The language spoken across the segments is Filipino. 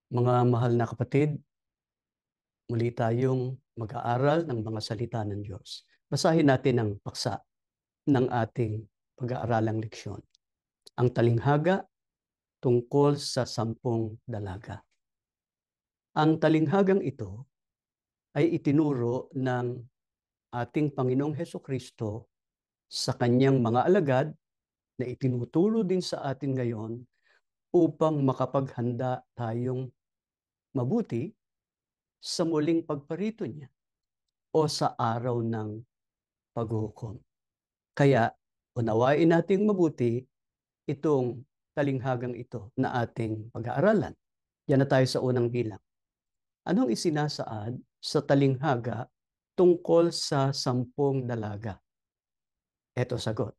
Mga mahal na kapatid, muli tayong mag-aaral ng mga salita ng Diyos. Basahin natin ang paksa ng ating pag-aaralang leksyon. Ang talinghaga tungkol sa 10 dalaga. Ang talinghagang ito ay itinuro ng ating Panginoong Hesukristo sa kanyang mga alagad na itinuturo din sa atin ngayon upang makapaghanda tayong mabuti sa muling pagparito niya o sa araw ng paghuhukom. Kaya unawain nating mabuti itong talinghagang ito na ating pag-aaralan. Yan na tayo sa unang bilang. Anong isinasaad sa talinghaga tungkol sa 10 dalaga? Ito sagot.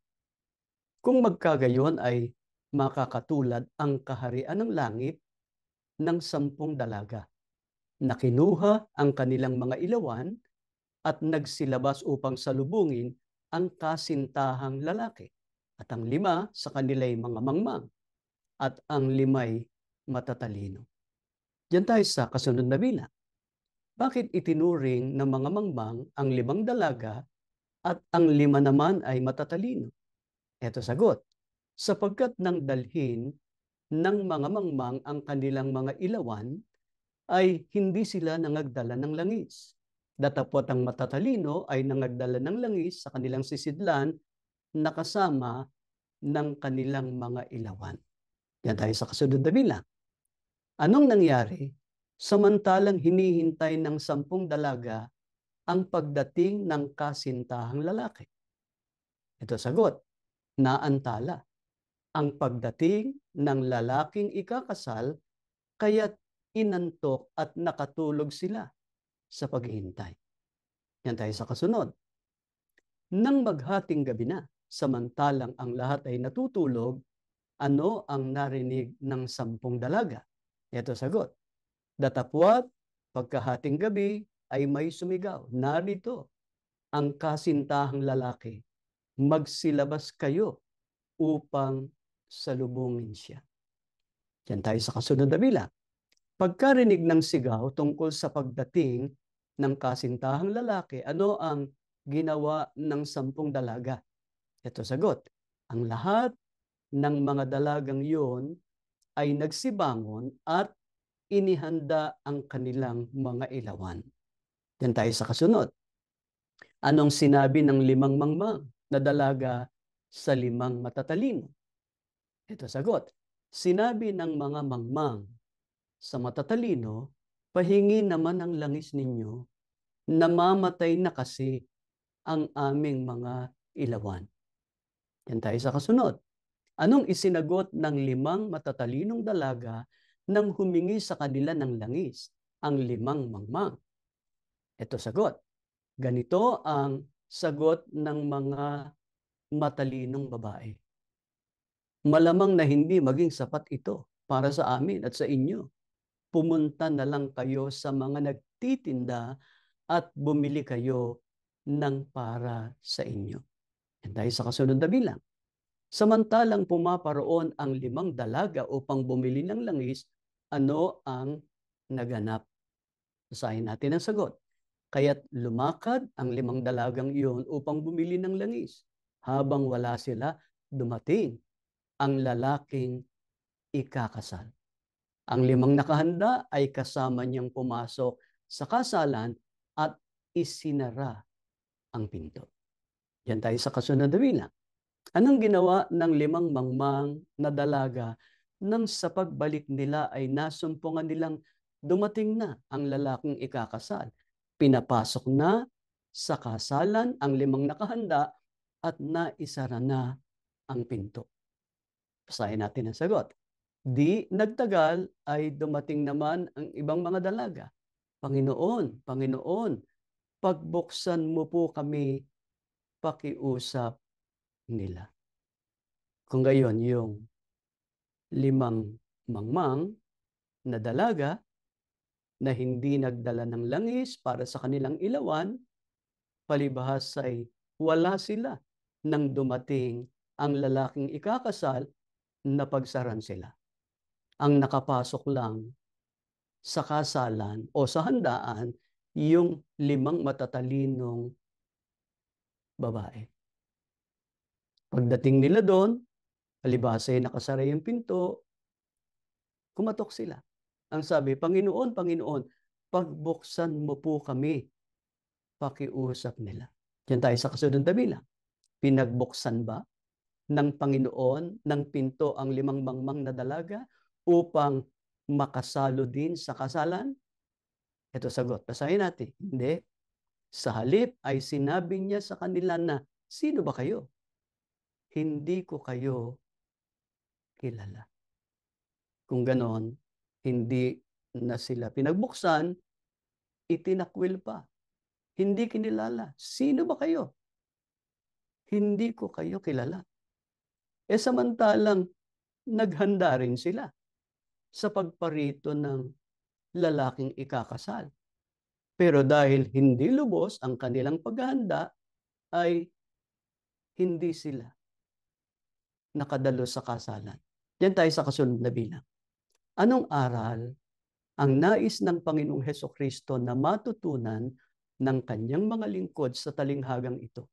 Kung magkagayon ay makakatulad ang kaharian ng langit ng 10 dalaga na kinuha ang kanilang mga ilawan at nagsilabas upang salubungin ang kasintahang lalaki. At ang 5 sa kanila'y mga mangmang at ang 5'y matatalino. Diyan tayo sa kasunod na bilang. Bakit itinuring ng mga mangmang ang 5 dalaga at ang 5 naman ay matatalino? Ito sagot. Sapagkat nang dalhin ng mga mangmang ang kanilang mga ilawan, ay hindi sila nangagdala ng langis. Datapwat ang matatalino ay nangagdala ng langis sa kanilang sisidlan na kasama ng kanilang mga ilawan. Yan tayo sa kasunod na bilang. Anong nangyari? Samantalang hinihintay ng 10 dalaga ang pagdating ng kasintahang lalaki. Ito sagot, naantala ang pagdating ng lalaking ikakasal, kaya't inantok at nakatulog sila sa paghihintay. Yan tayo sa kasunod. Nang maghating gabi na, samantalang ang lahat ay natutulog, ano ang narinig ng 10 dalaga? Ito sagot. Datapwat, pagkahating gabi ay may sumigaw. Narito ang kasintahang lalaki. Magsilabas kayo upang salubungin siya. Yan tayo sa kasunod na bilang. Pagkarinig ng sigaw tungkol sa pagdating ng kasintahang lalaki, ano ang ginawa ng 10 dalaga? Ito sagot. Ang lahat ng mga dalagang yun ay nagsibangon at inihanda ang kanilang mga ilawan. Yan tayo sa kasunod. Anong sinabi ng 5 mangmang na dalaga sa 5 matatalino? Ito sagot. Sinabi ng mga mangmang sa matatalino, pahingi naman ang langis ninyo, namamatay na kasi ang aming mga ilawan. Yan tayo sa kasunod. Anong isinagot ng 5 matatalinong dalaga nang humingi sa kanila ng langis ang 5 mangmang? Ito sagot. Ganito ang sagot ng mga matalinong babae. Malamang na hindi maging sapat ito para sa amin at sa inyo. Pumunta na lang kayo sa mga nagtitinda at bumili kayo ng para sa inyo. Yan tayo sa kasunod na bilang. Samantalang pumaparoon ang 5 dalaga upang bumili ng langis, ano ang naganap? Basahin natin ang sagot. Kaya't lumakad ang 5 dalagang iyon upang bumili ng langis. Habang wala sila, dumating ang lalaking ikakasal. Ang 5 nakahanda ay kasama niyang pumasok sa kasalan at isinara ang pinto. Yan tayo sa kasunod na bilang. Anong ginawa ng 5 mangmang na dalaga nang sa pagbalik nila ay nasumpungan nilang dumating na ang lalaking ikakasal? Pinapasok na sa kasalan ang 5 nakahanda at naisara na ang pinto. Basahin natin ang sagot. Di nagtagal ay dumating naman ang ibang mga dalaga. Panginoon, Panginoon, pagbuksan mo po kami, pakiusap nila. Kung gayon, yung 5 mangmang na dalaga na hindi nagdala ng langis para sa kanilang ilawan, palibhas ay wala sila nang dumating ang lalaking ikakasal na pagsaran sila. Ang nakapasok lang sa kasalan o sa handaan yung 5 matatalinong babae. Pagdating nila doon, palibhasa ay nakasara yung pinto, kumatok sila. Ang sabi, Panginoon, Panginoon, pagbuksan mo po kami, pakiusap nila. Diyan tayo sa kasunod na bilang. Pinagbuksan ba ng Panginoon ng pinto ang 5 mangmang na dalaga upang makasalo din sa kasalan? Ito sagot, basahin natin. Hindi. Sa halip ay sinabi niya sa kanila na, sino ba kayo? Hindi ko kayo kilala. Kung ganon, hindi na sila pinagbuksan, itinakwil pa. Hindi kinilala. Sino ba kayo? Hindi ko kayo kilala. Samantalang naghanda rin sila sa pagparito ng lalaking ikakasal. Pero dahil hindi lubos ang kanilang paghahanda, ay hindi sila nakadalo sa kasalan. Diyan tayo sa kasunod na bilang. Anong aral ang nais ng Panginoong Hesukristo na matutunan ng kanyang mga lingkod sa talinghagang ito?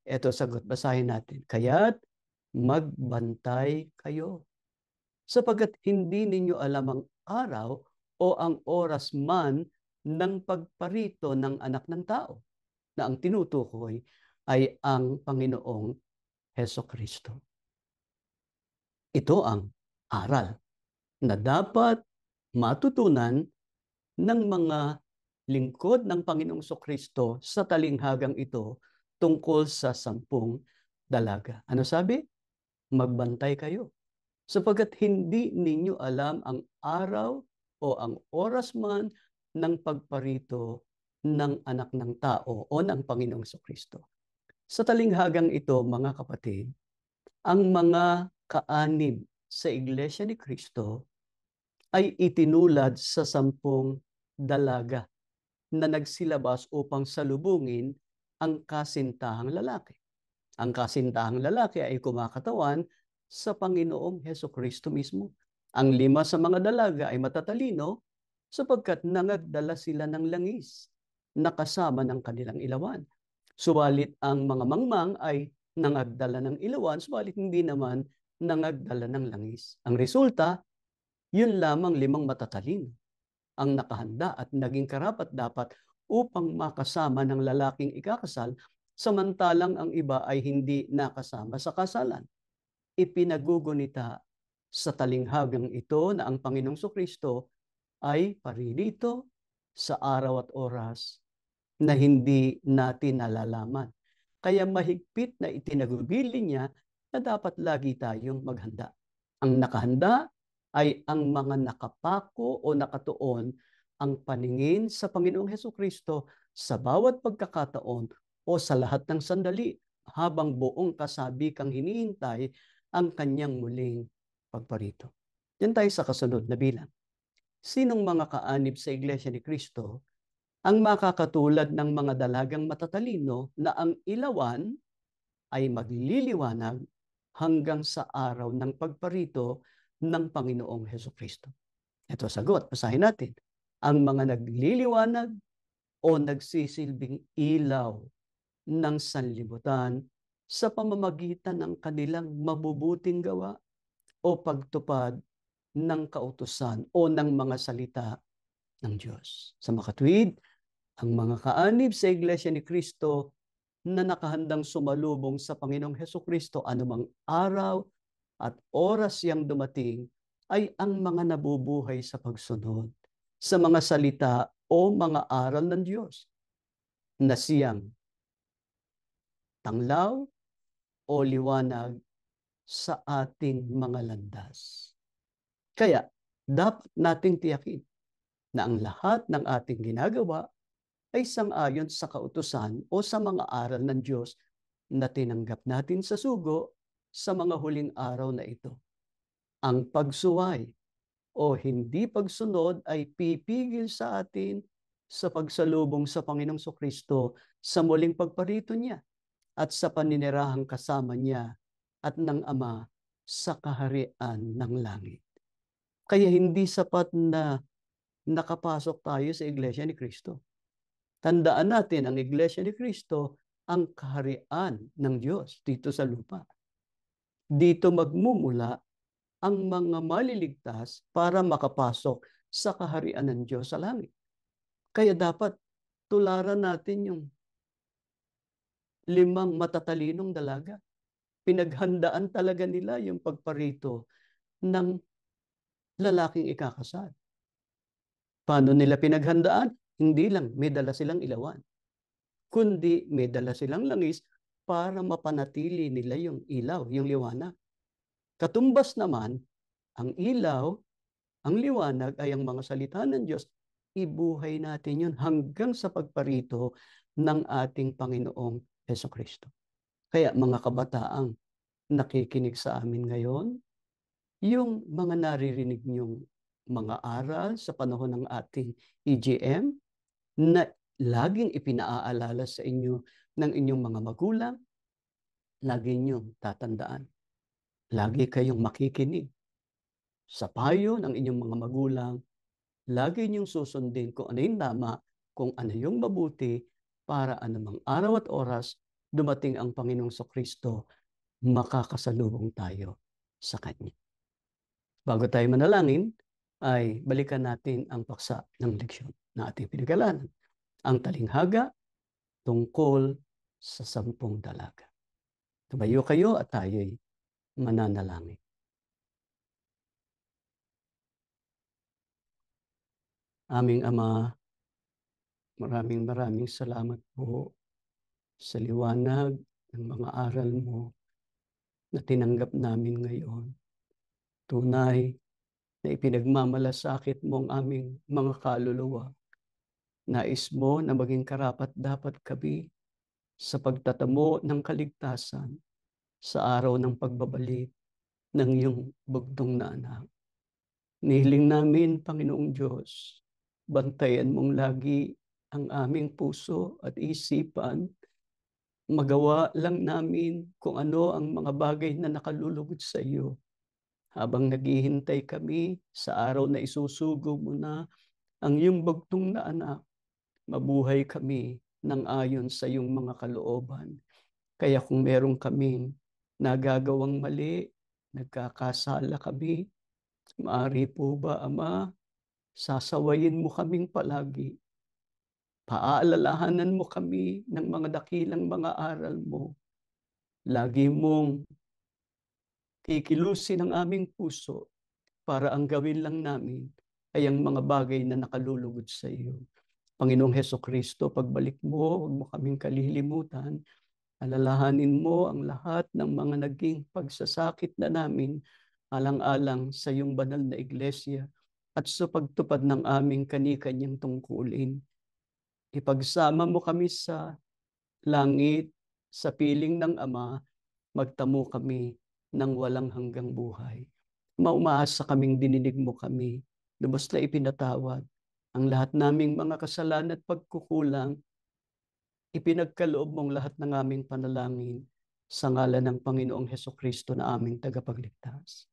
Ito sagot, basahin natin. Kaya't magbantay kayo, sapagkat hindi ninyo alam ang araw o ang oras man ng pagparito ng anak ng tao, na ang tinutukoy ay ang Panginoong Hesukristo. Ito ang aral na dapat matutunan ng mga lingkod ng Panginoong Hesukristo sa talinghagang ito tungkol sa 10 dalaga. Ano sabi? Magbantay kayo, sapagkat hindi ninyo alam ang araw o ang oras man ng pagparito ng anak ng tao o ng Panginoong Hesukristo. Sa talinghagang ito, mga kapatid, ang mga kaanib sa Iglesia ni Cristo ay itinulad sa 10 dalaga na nagsilabas upang salubungin ang kasintahang lalaki. Ang kasintahang lalaki ay kumakatawan sa Panginoong Hesukristo mismo. Ang 5 sa mga dalaga ay matatalino sapagkat nangagdala sila ng langis na kasama ng kanilang ilawan. Subalit ang mga mangmang ay nangagdala ng ilawan, subalit hindi naman nangagdala ng langis. Ang resulta, yun lamang 5 matatalino ang nakahanda at naging karapat-dapat upang makasama ng lalaking ikakasal, samantalang ang iba ay hindi nakasama sa kasalan. Ipinagugunita sa talinghagang ito na ang Panginoong Kristo ay paririto sa araw at oras na hindi natin nalalaman. Kaya mahigpit na itinagubilin niya na dapat lagi tayong maghanda. Ang nakahanda ay ang mga nakapako o nakatuon ang paningin sa Panginoong Hesukristo sa bawat pagkakataon o sa lahat ng sandali habang buong kasabikang hinihintay ang kanyang muling pagparito. Yan tayo sa kasunod na bilang. Sinong mga kaanib sa Iglesia ni Cristo ang makakatulad ng mga dalagang matatalino na ang ilawan ay magliliwanag hanggang sa araw ng pagparito ng Panginoong Hesukristo? Ito sagot, basahin natin. Ang mga nagliliwanag o nagsisilbing ilaw ng sanlibutan sa pamamagitan ng kanilang mabubuting gawa o pagtupad ng kautusan o ng mga salita ng Diyos. Sa makatuwid, ang mga kaanib sa Iglesia ni Cristo na nakahandang sumalubong sa Panginoong Hesukristo anumang araw at oras yang dumating ay ang mga nabubuhay sa pagsunod sa mga salita o mga aral ng Diyos na siyang tanglaw o liwanag sa ating mga landas. Kaya dapat nating tiyakin na ang lahat ng ating ginagawa ay sang-ayon sa kautusan o sa mga aral ng Diyos na tinanggap natin sa sugo sa mga huling araw na ito. Ang pagsuway o hindi pagsunod ay pipigil sa atin sa pagsalubong sa Panginoong Kristo sa muling pagparito niya at sa paninirahang kasama niya at ng Ama sa kaharian ng langit. Kaya hindi sapat na nakapasok tayo sa Iglesia ni Cristo. Tandaan natin, ang Iglesia ni Cristo, ang kaharian ng Diyos dito sa lupa. Dito magmumula ang mga maliligtas para makapasok sa kaharian ng Diyos sa langit. Kaya dapat tularan natin yung 5 matatalinong dalaga. Pinaghandaan talaga nila yung pagparito ng lalaking ikakasal. Paano nila pinaghandaan? Hindi lang may dala silang ilawan, kundi may dala silang langis para mapanatili nila yung ilaw, yung liwanag. Katumbas naman, ang ilaw, ang liwanag ay ang mga salita ng Diyos. Ibuhay natin yun hanggang sa pagparito ng ating Panginoong Hesukristo. Kaya mga kabataang nakikinig sa amin ngayon, yung mga naririnig niyong mga aral sa panahon ng ating EGM na laging ipinaaalala sa inyo ng inyong mga magulang, lagi niyong tatandaan. Lagi kayong makikinig sa payo ng inyong mga magulang. Lagi niyong susundin kung ano yung tama, kung ano yung mabuti, para anumang araw at oras dumating ang Panginoong Kristo, makakasalubong tayo sa Kanya. Bago tayo manalangin, ay balikan natin ang paksa ng leksyon na ating pinag-aralan. Ang talinghaga tungkol sa 10 dalaga. Tumayo kayo at tayo'y mananalangin. Aming Ama, maraming salamat po sa liwanag ng mga aral mo na tinanggap namin ngayon. Tunay na ipinagmamalasakit mo ang aming mga kaluluwa. Nais mo na maging karapat-dapat kami sa pagtatamo ng kaligtasan sa araw ng pagbabalik ng iyong bugtong na anak. Nihiling namin, Panginoong Diyos, bantayan mong lagi ang aming puso at isipan. Magawa lang namin kung ano ang mga bagay na nakalulugod sa iyo. Habang naghihintay kami sa araw na isusugo mo na ang iyong bugtong na anak, mabuhay kami ng ayon sa iyong mga kalooban. Kaya kung meron kaming nagagawang mali, nagkakasala kami, maaari po ba, Ama, sasawayin mo kaming palagi. Paaalalahanan mo kami ng mga dakilang mga aral mo. Lagi mong kikilusin ang aming puso para ang gawin lang namin ay ang mga bagay na nakalulugod sa iyo. Panginoong Hesukristo, pagbalik mo, huwag mo kaming kalilimutan. Alalahanin mo ang lahat ng mga naging pagsasakit na namin alang-alang sa iyong banal na iglesia at sa pagtupad ng aming kani-kanyang tungkulin. Ipagsama mo kami sa langit, sa piling ng Ama, magtamo kami ng walang hanggang buhay. Maumaasa kaming dininig mo kami, lubos na ipinatawad ang lahat naming mga kasalanan at pagkukulang. Ipinagkaloob mong lahat ng aming panalangin sa ngalan ng Panginoong Hesukristo na aming tagapagligtas.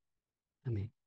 Amen.